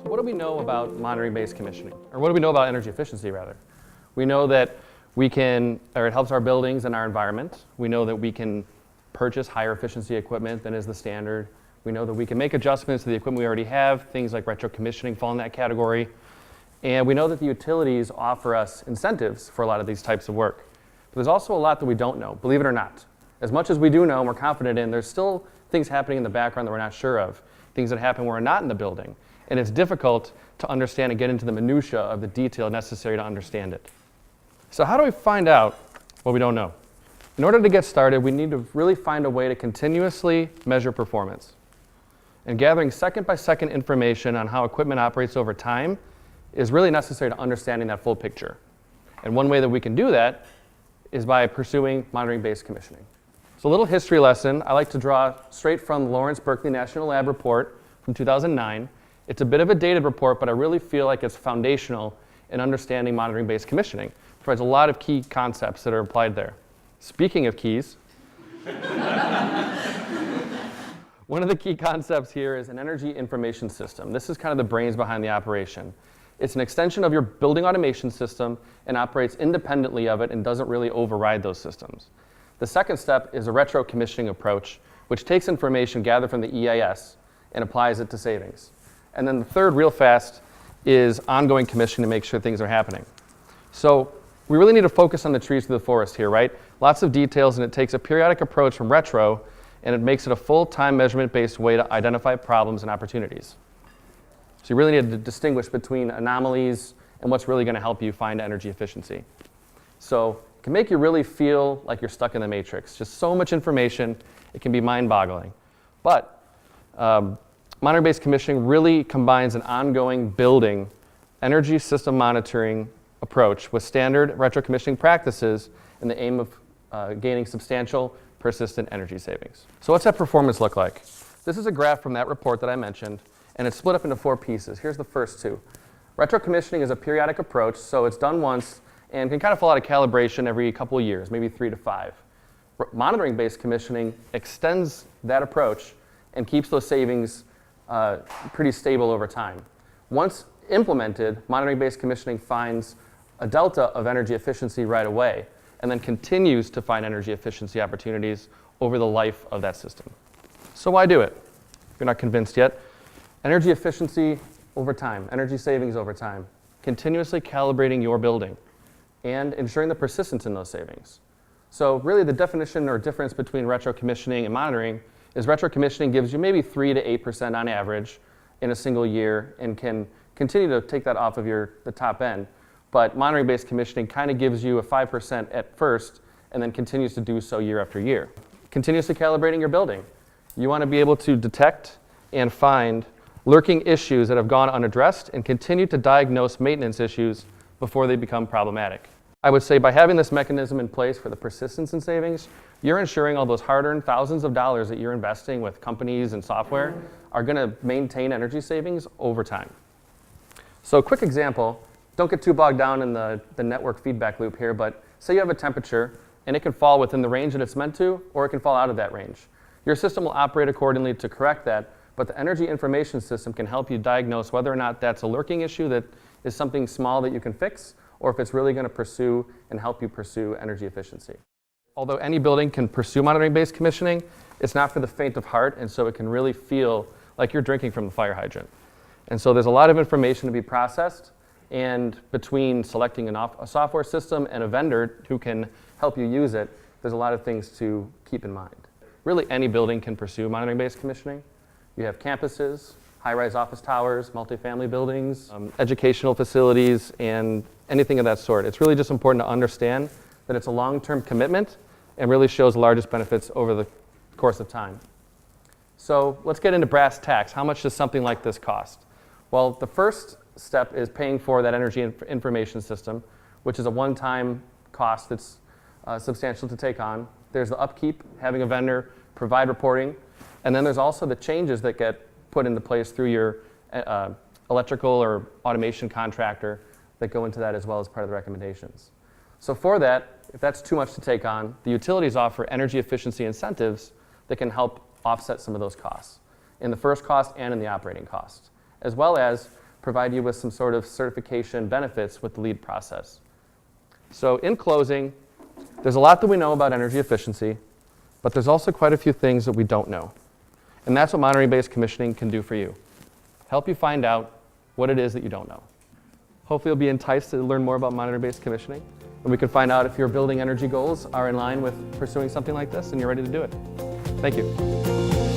What do we know about monitoring-based commissioning? Or what do we know about energy efficiency, rather? We know that it helps our buildings and our environment. We know that we can purchase higher efficiency equipment than is the standard. We know that we can make adjustments to the equipment we already have. Things like retro commissioning fall in that category. And we know that the utilities offer us incentives for a lot of these types of work. But there's also a lot that we don't know, believe it or not. As much as we do know and we're confident in, there's still things happening in the background that we're not sure of, things that happen when we're not in the building. And it's difficult to understand and get into the minutia of the detail necessary to understand it. So how do we find out what we don't know? In order to get started, we need to really find a way to continuously measure performance. And gathering second-by-second information on how equipment operates over time is really necessary to understanding that full picture. And one way that we can do that is by pursuing monitoring-based commissioning. So a little history lesson. I like to draw straight from Lawrence Berkeley National Lab report from 2009. It's a bit of a dated report, but I really feel like it's foundational in understanding monitoring-based commissioning. It provides a lot of key concepts that are applied there. Speaking of keys, one of the key concepts here is an energy information system. This is kind of the brains behind the operation. It's an extension of your building automation system and operates independently of it and doesn't really override those systems. The second step is a retro commissioning approach, which takes information gathered from the EIS and applies it to savings. And then the third, real fast, is ongoing commissioning to make sure things are happening. So we really need to focus on the trees to the forest here, right? Lots of details, and it takes a periodic approach from retro, and it makes it a full-time measurement-based way to identify problems and opportunities. So you really need to distinguish between anomalies and what's really going to help you find energy efficiency. So it can make you really feel like you're stuck in the matrix. Just so much information, it can be mind-boggling. But monitoring-based commissioning really combines an ongoing building energy system monitoring approach with standard retro commissioning practices in the aim of gaining substantial persistent energy savings. So what's that performance look like? This is a graph from that report that I mentioned, and it's split up into 4 pieces. Here's the first 2. Retro commissioning is a periodic approach, so it's done once and can kind of fall out of calibration every couple of years, maybe 3 to 5. Monitoring-based commissioning extends that approach and keeps those savings pretty stable over time. Once implemented, monitoring-based commissioning finds a delta of energy efficiency right away and then continues to find energy efficiency opportunities over the life of that system. So why do it? If you're not convinced yet, energy efficiency over time, energy savings over time, continuously calibrating your building and ensuring the persistence in those savings. So really the definition or difference between retro commissioning and monitoring is retro commissioning gives you maybe 3 to 8% on average in a single year and can continue to take that off of the top end. But monitoring-based commissioning kind of gives you a 5% at first and then continues to do so year after year. Continuously calibrating your building. You want to be able to detect and find lurking issues that have gone unaddressed and continue to diagnose maintenance issues before they become problematic. I would say by having this mechanism in place for the persistence in savings, you're ensuring all those hard-earned thousands of dollars that you're investing with companies and software are going to maintain energy savings over time. So a quick example, don't get too bogged down in the network feedback loop here, but say you have a temperature and it can fall within the range that it's meant to, or it can fall out of that range. Your system will operate accordingly to correct that, but the energy information system can help you diagnose whether or not that's a lurking issue that is something small that you can fix, or if it's really going to pursue and help you pursue energy efficiency. Although any building can pursue monitoring-based commissioning, it's not for the faint of heart, and so it can really feel like you're drinking from the fire hydrant. And so there's a lot of information to be processed, and between selecting a software system and a vendor who can help you use it, there's a lot of things to keep in mind. Really, any building can pursue monitoring-based commissioning. You have campuses, high-rise office towers, multifamily buildings, educational facilities, and anything of that sort. It's really just important to understand that it's a long-term commitment and really shows the largest benefits over the course of time. So let's get into brass tacks. How much does something like this cost? Well, the first step is paying for that energy information system, which is a one-time cost that's substantial to take on. There's the upkeep, having a vendor provide reporting, and then there's also the changes that get put into place through your electrical or automation contractor that go into that as well as part of the recommendations. So for that, if that's too much to take on, the utilities offer energy efficiency incentives that can help offset some of those costs in the first cost and in the operating cost, as well as provide you with some sort of certification benefits with the LEED process. So in closing, there's a lot that we know about energy efficiency, but there's also quite a few things that we don't know. And that's what monitoring-based commissioning can do for you. Help you find out what it is that you don't know. Hopefully you'll be enticed to learn more about monitoring-based commissioning, and we can find out if your building energy goals are in line with pursuing something like this and you're ready to do it. Thank you.